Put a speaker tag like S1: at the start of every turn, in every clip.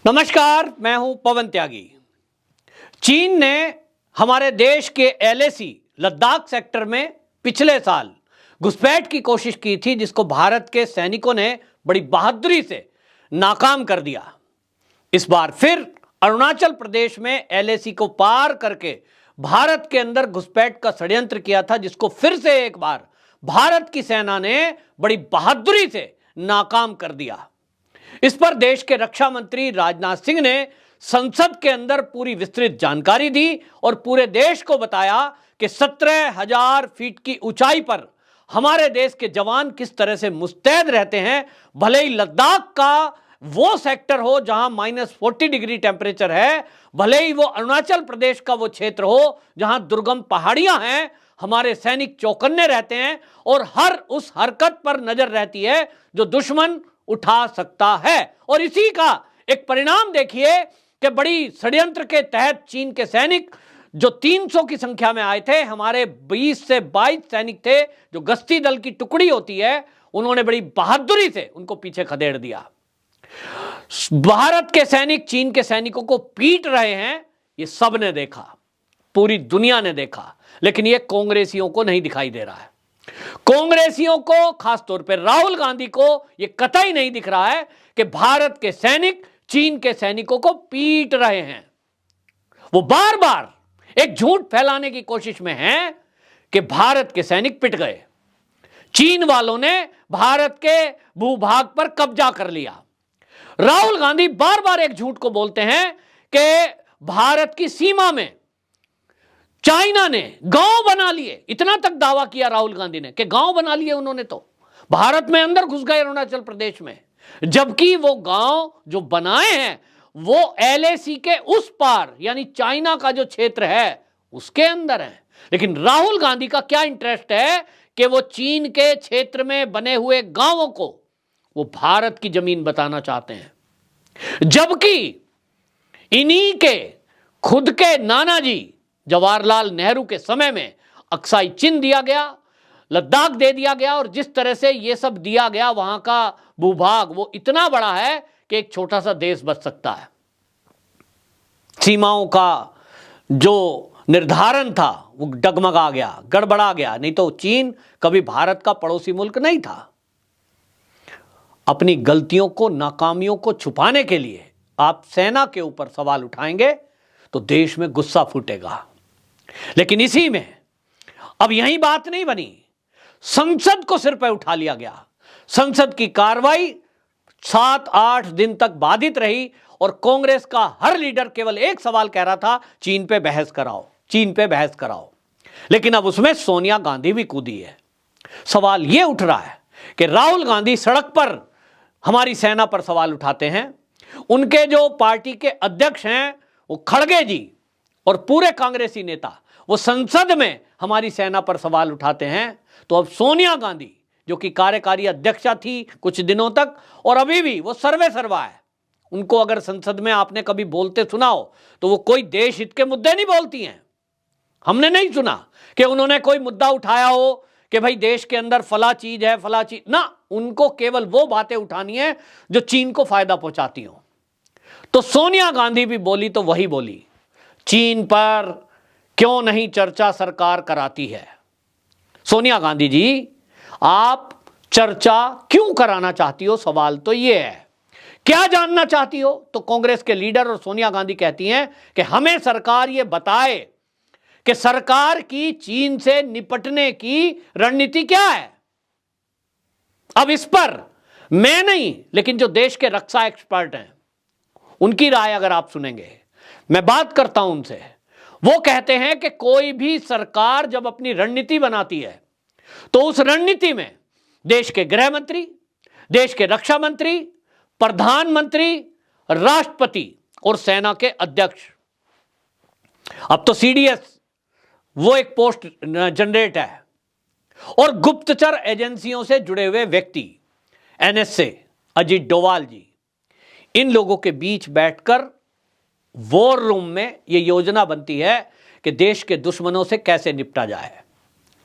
S1: नमस्कार, मैं हूं पवन त्यागी। चीन ने हमारे देश के एलएसी लद्दाख सेक्टर में पिछले साल घुसपैठ की कोशिश की थी, जिसको भारत के सैनिकों ने बड़ी बहादुरी से नाकाम कर दिया। इस बार फिर अरुणाचल प्रदेश में एलएसी को पार करके भारत के अंदर घुसपैठ का षड्यंत्र किया था, जिसको फिर से एक बार भारत की सेना ने बड़ी बहादुरी से नाकाम कर दिया। इस पर देश के रक्षा मंत्री राजनाथ सिंह ने संसद के अंदर पूरी विस्तृत जानकारी दी और पूरे देश को बताया कि 17,000 फीट की ऊंचाई पर हमारे देश के जवान किस तरह से मुस्तैद रहते हैं। भले ही लद्दाख का वो सेक्टर हो जहां -40 डिग्री टेम्परेचर है, भले ही वो अरुणाचल प्रदेश का वो क्षेत्र हो जहां दुर्गम पहाड़ियां हैं, हमारे सैनिक चौकन्ने रहते हैं और हर उस हरकत पर नजर रहती है जो दुश्मन उठा सकता है। और इसी का एक परिणाम देखिए कि बड़ी षड्यंत्र के तहत चीन के सैनिक जो 300 की संख्या में आए थे, हमारे 20 से 22 सैनिक थे जो गश्ती दल की टुकड़ी होती है, उन्होंने बड़ी बहादुरी से उनको पीछे खदेड़ दिया। भारत के सैनिक चीन के सैनिकों को पीट रहे हैं, ये सब ने देखा, पूरी दुनिया ने देखा, लेकिन ये कांग्रेसियों को नहीं दिखाई दे रहा है। कांग्रेसियों को, खासतौर पर राहुल गांधी को, यह कतई नहीं दिख रहा है कि भारत के सैनिक चीन के सैनिकों को पीट रहे हैं। वो बार बार एक झूठ फैलाने की कोशिश में हैं कि भारत के सैनिक पिट गए, चीन वालों ने भारत के भूभाग पर कब्जा कर लिया। राहुल गांधी बार बार एक झूठ को बोलते हैं कि भारत की सीमा में चाइना ने गांव बना लिए। इतना तक दावा किया राहुल गांधी ने कि गांव बना लिए उन्होंने, तो भारत में अंदर घुस गए अरुणाचल प्रदेश में, जबकि वो गांव जो बनाए हैं वो एलएसी के उस पार यानी चाइना का जो क्षेत्र है उसके अंदर है। लेकिन राहुल गांधी का क्या इंटरेस्ट है कि वो चीन के क्षेत्र में बने हुए गांवों को वो भारत की जमीन बताना चाहते हैं, जबकि इन्हीं के खुद के नानाजी जवाहरलाल नेहरू के समय में अक्साई चिन्ह दिया गया, लद्दाख दे दिया गया, और जिस तरह से ये सब दिया गया, वहां का भूभाग वो इतना बड़ा है कि एक छोटा सा देश बच सकता है। सीमाओं का जो निर्धारण था वो डगमगा गया, गड़बड़ा गया, नहीं तो चीन कभी भारत का पड़ोसी मुल्क नहीं था। अपनी गलतियों को, नाकामियों को छुपाने के लिए आप सेना के ऊपर सवाल उठाएंगे तो देश में गुस्सा फूटेगा। लेकिन इसी में अब यही बात नहीं बनी, संसद को सिर पर उठा लिया गया। संसद की कार्रवाई 7-8 दिन तक बाधित रही और कांग्रेस का हर लीडर केवल एक सवाल कह रहा था, चीन पे बहस कराओ, चीन पे बहस कराओ। लेकिन अब उसमें सोनिया गांधी भी कूदी है। सवाल यह उठ रहा है कि राहुल गांधी सड़क पर हमारी सेना पर सवाल उठाते हैं, उनके जो पार्टी के अध्यक्ष हैं वो खड़गे जी और पूरे कांग्रेसी नेता वो संसद में हमारी सेना पर सवाल उठाते हैं, तो अब सोनिया गांधी जो कि कार्यकारी अध्यक्षा थी कुछ दिनों तक और अभी भी वो सर्वे सर्वा है, उनको अगर संसद में आपने कभी बोलते सुना हो तो वो कोई देश हित के मुद्दे नहीं बोलती हैं। हमने नहीं सुना कि उन्होंने कोई मुद्दा उठाया हो कि भाई देश के अंदर फला चीज है, फला चीज ना, उनको केवल वो बातें उठानी है जो चीन को फायदा पहुंचाती हो। तो सोनिया गांधी भी बोली तो वही बोली, चीन पर क्यों नहीं चर्चा सरकार कराती है। सोनिया गांधी जी, आप चर्चा क्यों कराना चाहती हो, सवाल तो यह है। क्या जानना चाहती हो? तो कांग्रेस के लीडर और सोनिया गांधी कहती हैं कि हमें सरकार यह बताए कि सरकार की चीन से निपटने की रणनीति क्या है। अब इस पर मैं नहीं, लेकिन जो देश के रक्षा एक्सपर्ट हैं उनकी राय अगर आप सुनेंगे, मैं बात करता हूं उनसे, वो कहते हैं कि कोई भी सरकार जब अपनी रणनीति बनाती है तो उस रणनीति में देश के गृह मंत्री, देश के रक्षा मंत्री, प्रधानमंत्री, राष्ट्रपति और सेना के अध्यक्ष, अब तो सीडीएस वो एक पोस्ट जनरेट है, और गुप्तचर एजेंसियों से जुड़े हुए व्यक्ति, एनएसए, अजीत डोवाल जी, इन लोगों के बीच बैठकर वॉर रूम में यह योजना बनती है कि देश के दुश्मनों से कैसे निपटा जाए।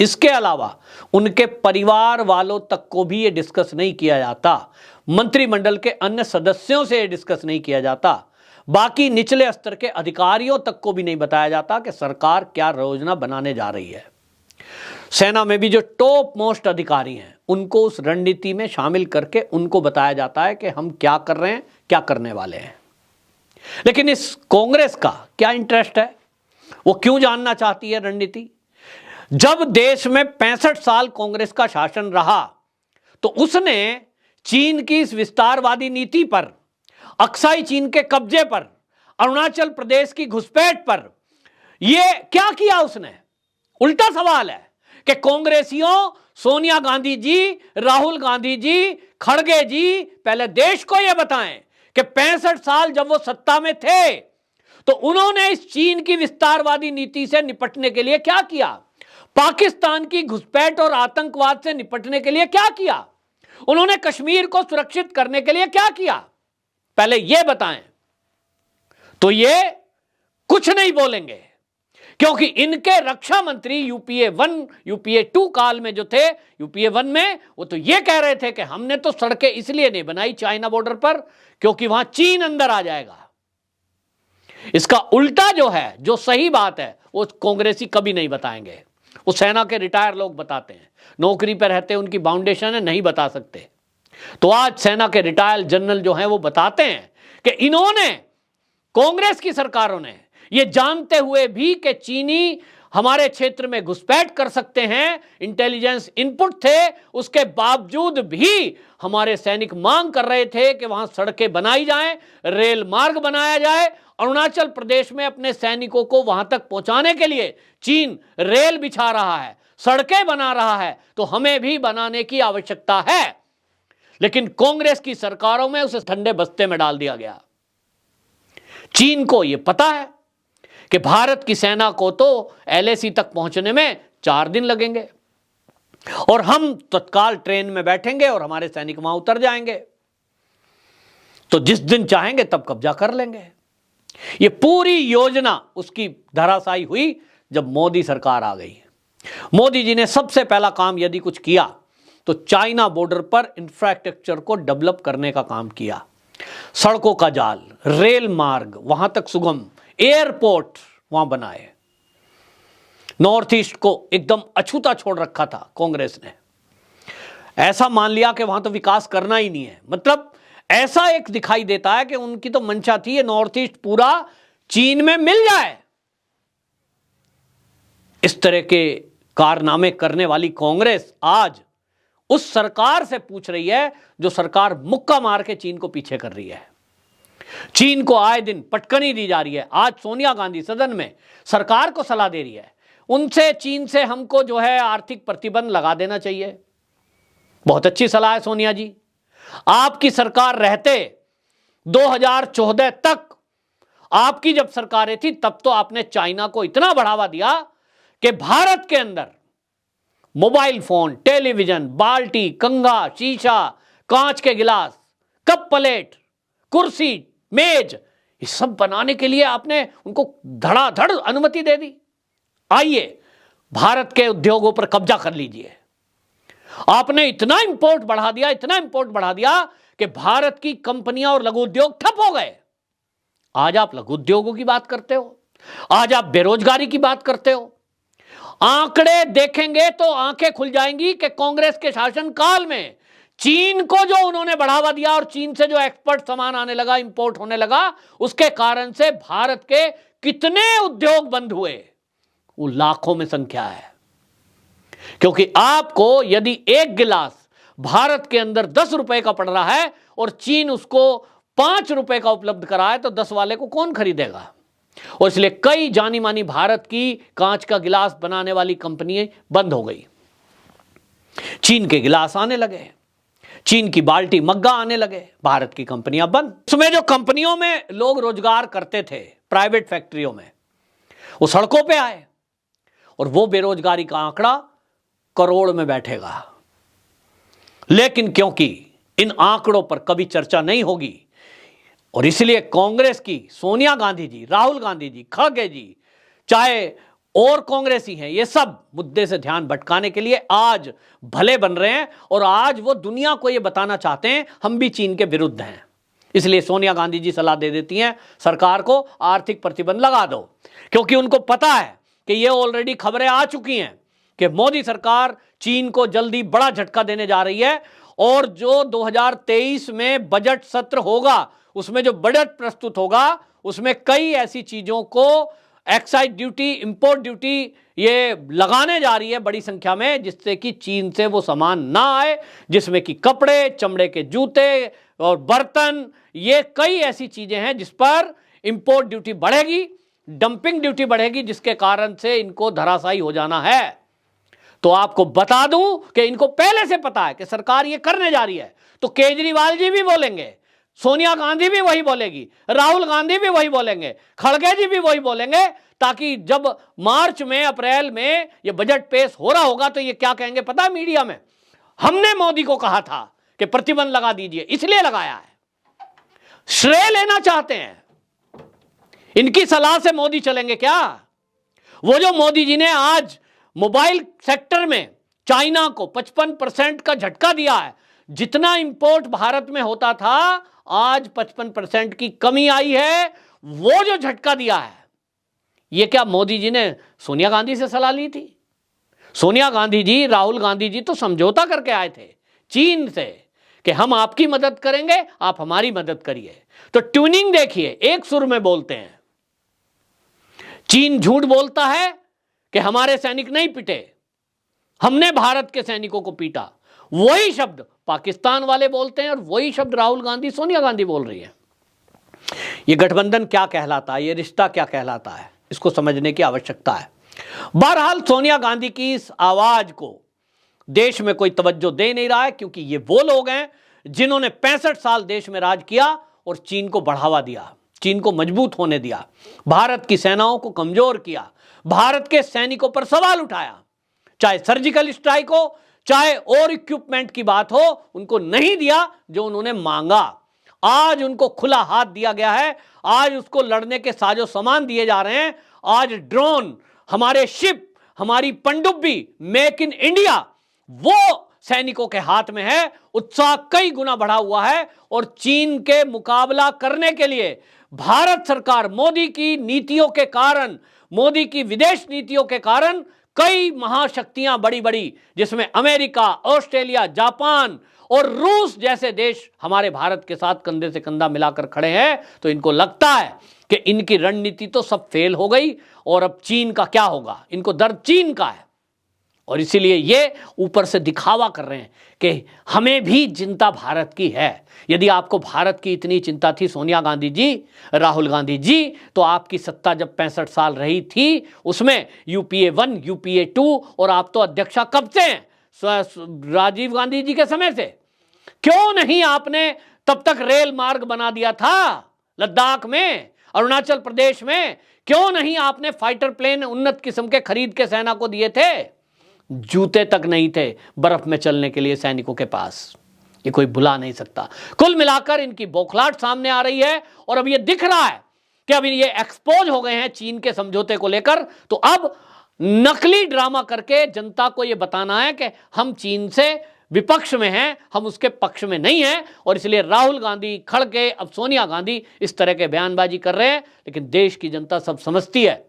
S1: इसके अलावा उनके परिवार वालों तक को भी ये डिस्कस नहीं किया जाता, मंत्रिमंडल के अन्य सदस्यों से ये डिस्कस नहीं किया जाता, बाकी निचले स्तर के अधिकारियों तक को भी नहीं बताया जाता कि सरकार क्या योजना बनाने जा रही है। सेना में भी जो टॉप मोस्ट अधिकारी हैं उनको उस रणनीति में शामिल करके उनको बताया जाता है कि हम क्या कर रहे हैं, क्या करने वाले हैं। लेकिन इस कांग्रेस का क्या इंटरेस्ट है, वो क्यों जानना चाहती है रणनीति? जब देश में 65 साल कांग्रेस का शासन रहा तो उसने चीन की इस विस्तारवादी नीति पर, अक्साई चीन के कब्जे पर, अरुणाचल प्रदेश की घुसपैठ पर यह क्या किया उसने? उल्टा सवाल है कि कांग्रेसियों, सोनिया गांधी जी, राहुल गांधी जी, खड़गे जी पहले देश को यह बताएं कि 65 साल जब वो सत्ता में थे तो उन्होंने इस चीन की विस्तारवादी नीति से निपटने के लिए क्या किया, पाकिस्तान की घुसपैठ और आतंकवाद से निपटने के लिए क्या किया, उन्होंने कश्मीर को सुरक्षित करने के लिए क्या किया, पहले यह बताएं। तो ये कुछ नहीं बोलेंगे, क्योंकि इनके रक्षा मंत्री यूपीए 1, यूपीए 2 काल में जो थे, यूपीए 1 में वो तो ये कह रहे थे कि हमने तो सड़कें इसलिए नहीं बनाई चाइना बॉर्डर पर क्योंकि वहां चीन अंदर आ जाएगा। इसका उल्टा जो है, जो सही बात है, वो कांग्रेसी कभी नहीं बताएंगे। वो सेना के रिटायर लोग बताते हैं, नौकरी पर रहते उनकी फाउंडेशन है, नहीं बता सकते। तो आज सेना के रिटायर जनरल जो हैं वो बताते हैं कि इन्होंने, कांग्रेस की सरकारों ने, ये जानते हुए भी कि चीनी हमारे क्षेत्र में घुसपैठ कर सकते हैं, इंटेलिजेंस इनपुट थे, उसके बावजूद भी हमारे सैनिक मांग कर रहे थे कि वहां सड़कें बनाई जाएं, रेल मार्ग बनाया जाए। अरुणाचल प्रदेश में अपने सैनिकों को वहां तक पहुंचाने के लिए चीन रेल बिछा रहा है, सड़कें बना रहा है, तो हमें भी बनाने की आवश्यकता है। लेकिन कांग्रेस की सरकारों में उसे ठंडे बस्ते में डाल दिया गया। चीन को यह पता है कि भारत की सेना को तो एलएसी तक पहुंचने में 4 दिन लगेंगे और हम तत्काल ट्रेन में बैठेंगे और हमारे सैनिक वहां उतर जाएंगे, तो जिस दिन चाहेंगे तब कब्जा कर लेंगे। यह पूरी योजना उसकी धराशायी हुई जब मोदी सरकार आ गई। मोदी जी ने सबसे पहला काम यदि कुछ किया तो चाइना बॉर्डर पर इंफ्रास्ट्रक्चर को डेवलप करने का काम किया। सड़कों का जाल, रेल मार्ग वहां तक सुगम, एयरपोर्ट वहां बनाए। नॉर्थ ईस्ट को एकदम अछूता छोड़ रखा था कांग्रेस ने। ऐसा मान लिया कि वहां तो विकास करना ही नहीं है, मतलब ऐसा एक दिखाई देता है कि उनकी तो मंशा थी ये नॉर्थ ईस्ट पूरा चीन में मिल जाए। इस तरह के कारनामे करने वाली कांग्रेस आज उस सरकार से पूछ रही है जो सरकार मुक्का मार के चीन को पीछे कर रही है। चीन को आए दिन पटकनी दी जा रही है। आज सोनिया गांधी सदन में सरकार को सलाह दे रही है, उनसे, चीन से हमको जो है आर्थिक प्रतिबंध लगा देना चाहिए। बहुत अच्छी सलाह है सोनिया जी। आपकी सरकार रहते 2014 तक, आपकी जब सरकारें थी तब तो आपने चाइना को इतना बढ़ावा दिया कि भारत के अंदर मोबाइल फोन, टेलीविजन, बाल्टी, कंघा, शीशा, कांच के गिलास, कप प्लेट, कुर्सी, मेज, ये सब बनाने के लिए आपने उनको धड़ाधड़ अनुमति दे दी। आइए भारत के उद्योगों पर कब्जा कर लीजिए। आपने इतना इंपोर्ट बढ़ा दिया, इतना इंपोर्ट बढ़ा दिया कि भारत की कंपनियां और लघु उद्योग ठप हो गए। आज आप लघु उद्योगों की बात करते हो, आज आप बेरोजगारी की बात करते हो। आंकड़े देखेंगे तो आंखें खुल जाएंगी कि कांग्रेस के शासनकाल में चीन को जो उन्होंने बढ़ावा दिया और चीन से जो एक्सपोर्ट सामान आने लगा, इंपोर्ट होने लगा, उसके कारण से भारत के कितने उद्योग बंद हुए, वो लाखों में संख्या है। क्योंकि आपको यदि एक गिलास भारत के अंदर 10 रुपए का पड़ रहा है और चीन उसको 5 रुपए का उपलब्ध कराए तो 10 वाले को कौन खरीदेगा? और इसलिए कई जानी मानी भारत की कांच का गिलास बनाने वाली कंपनियां बंद हो गई। चीन के गिलास आने लगे, चीन की बाल्टी, मग्गा आने लगे, भारत की कंपनियां बंद। उसमें जो कंपनियों में लोग रोजगार करते थे, प्राइवेट फैक्ट्रियों में, वो सड़कों पे आए और वो बेरोजगारी का आंकड़ा करोड़ में बैठेगा। लेकिन क्योंकि इन आंकड़ों पर कभी चर्चा नहीं होगी और इसलिए कांग्रेस की सोनिया गांधी जी, राहुल गांधी जी, खड़गे जी, चाहे और कांग्रेसी हैं, ये सब मुद्दे से ध्यान भटकाने के लिए आज भले बन रहे हैं और आज वो दुनिया को ये बताना चाहते हैं हम भी चीन के विरुद्ध हैं। इसलिए सोनिया गांधी जी सलाह दे देती हैं सरकार को आर्थिक प्रतिबंध लगा दो, क्योंकि उनको पता है कि ये ऑलरेडी खबरें आ चुकी हैं कि मोदी सरकार चीन को जल्दी बड़ा झटका देने जा रही है और जो 2023 में बजट सत्र होगा उसमें जो बजट प्रस्तुत होगा उसमें कई ऐसी चीजों को एक्साइज ड्यूटी, इंपोर्ट ड्यूटी ये लगाने जा रही है बड़ी संख्या में, जिससे कि चीन से वो सामान ना आए, जिसमें कि कपड़े, चमड़े के जूते और बर्तन, ये कई ऐसी चीजें हैं जिस पर इंपोर्ट ड्यूटी बढ़ेगी, डंपिंग ड्यूटी बढ़ेगी, जिसके कारण से इनको धराशायी हो जाना है। तो आपको बता दूं कि इनको पहले से पता है कि सरकार ये करने जा रही है, तो केजरीवाल जी भी बोलेंगे, सोनिया गांधी भी वही बोलेगी, राहुल गांधी भी वही बोलेंगे, खड़गे जी भी वही बोलेंगे, ताकि जब मार्च में, अप्रैल में ये बजट पेश हो रहा होगा तो ये क्या कहेंगे पता है मीडिया में, हमने मोदी को कहा था कि प्रतिबंध लगा दीजिए, इसलिए लगाया है। श्रेय लेना चाहते हैं, इनकी सलाह से मोदी चलेंगे क्या? वो जो मोदी जी ने आज मोबाइल सेक्टर में चाइना को 55% का झटका दिया है, जितना इंपोर्ट भारत में होता था आज 55% की कमी आई है, वो जो झटका दिया है, ये क्या मोदी जी ने सोनिया गांधी से सलाह ली थी? सोनिया गांधी जी, राहुल गांधी जी तो समझौता करके आए थे चीन से कि हम आपकी मदद करेंगे, आप हमारी मदद करिए। तो ट्यूनिंग देखिए, एक सुर में बोलते हैं। चीन झूठ बोलता है कि हमारे सैनिक नहीं पिटे, हमने भारत के सैनिकों को पीटा, वही शब्द पाकिस्तान वाले बोलते हैं और वही शब्द राहुल गांधी, सोनिया गांधी बोल रही है। यह गठबंधन क्या कहलाता है, यह रिश्ता क्या कहलाता है, इसको समझने की आवश्यकता है। बहरहाल सोनिया गांधी की इस आवाज को देश में कोई तवज्जो दे नहीं रहा है, क्योंकि ये वो लोग हैं जिन्होंने 65 साल देश में राज किया और चीन को बढ़ावा दिया, चीन को मजबूत होने दिया, भारत की सेनाओं को कमजोर किया, भारत के सैनिकों पर सवाल उठाया, चाहे सर्जिकल स्ट्राइक हो, चाहे और इक्विपमेंट की बात हो, उनको नहीं दिया जो उन्होंने मांगा। आज उनको खुला हाथ दिया गया है, आज उसको लड़ने के साजो सामान दिए जा रहे हैं। आज ड्रोन, हमारे शिप, हमारी पनडुब्बी, मेक इन इंडिया, वो सैनिकों के हाथ में है। उत्साह कई गुना बढ़ा हुआ है और चीन के मुकाबला करने के लिए भारत सरकार, मोदी की नीतियों के कारण, मोदी की विदेश नीतियों के कारण कई महाशक्तियां बड़ी बड़ी, जिसमें अमेरिका, ऑस्ट्रेलिया, जापान और रूस जैसे देश हमारे भारत के साथ कंधे से कंधा मिलाकर खड़े हैं। तो इनको लगता है कि इनकी रणनीति तो सब फेल हो गई और अब चीन का क्या होगा, इनको दर्द चीन का है और इसीलिए ये ऊपर से दिखावा कर रहे हैं कि हमें भी चिंता भारत की है। यदि आपको भारत की इतनी चिंता थी सोनिया गांधी जी, राहुल गांधी जी, तो आपकी सत्ता जब 65 साल रही थी उसमें यूपीए 1, यूपीए 2 और आप तो अध्यक्षा कब से हैं? राजीव गांधी जी के समय से। क्यों नहीं आपने तब तक रेल मार्ग बना दिया था लद्दाख में, अरुणाचल प्रदेश में? क्यों नहीं आपने फाइटर प्लेन उन्नत किस्म के खरीद के सेना को दिए थे? जूते तक नहीं थे बर्फ में चलने के लिए सैनिकों के पास। ये कोई भुला नहीं सकता। कुल मिलाकर इनकी बौखलाहट सामने आ रही है और अब ये दिख रहा है कि अब ये एक्सपोज हो गए हैं चीन के समझौते को लेकर। तो अब नकली ड्रामा करके जनता को ये बताना है कि हम चीन से विपक्ष में हैं, हम उसके पक्ष में नहीं हैं। और इसलिए राहुल गांधी, खड़गे, अब सोनिया गांधी इस तरह के बयानबाजी कर रहे हैं। लेकिन देश की जनता सब समझती है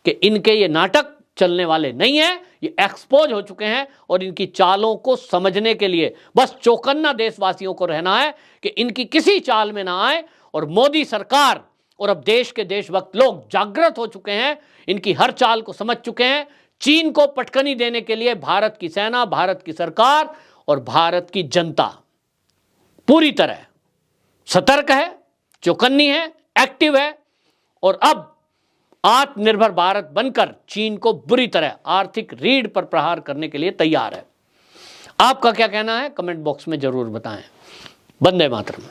S1: कि इनके ये नाटक चलने वाले नहीं है, ये एक्सपोज हो चुके हैं और इनकी चालों को समझने के लिए बस चौकन्ना देशवासियों को रहना है कि इनकी किसी चाल में ना आए। और मोदी सरकार और अब देश के देशभक्त लोग जागृत हो चुके हैं, इनकी हर चाल को समझ चुके हैं। चीन को पटकनी देने के लिए भारत की सेना, भारत की सरकार और भारत की जनता पूरी तरह सतर्क है, चौकन्नी है, एक्टिव है और अब आत्मनिर्भर भारत बनकर चीन को बुरी तरह आर्थिक रीढ़ पर प्रहार करने के लिए तैयार है। आपका क्या कहना है कमेंट बॉक्स में जरूर बताएं। वंदे मातरम।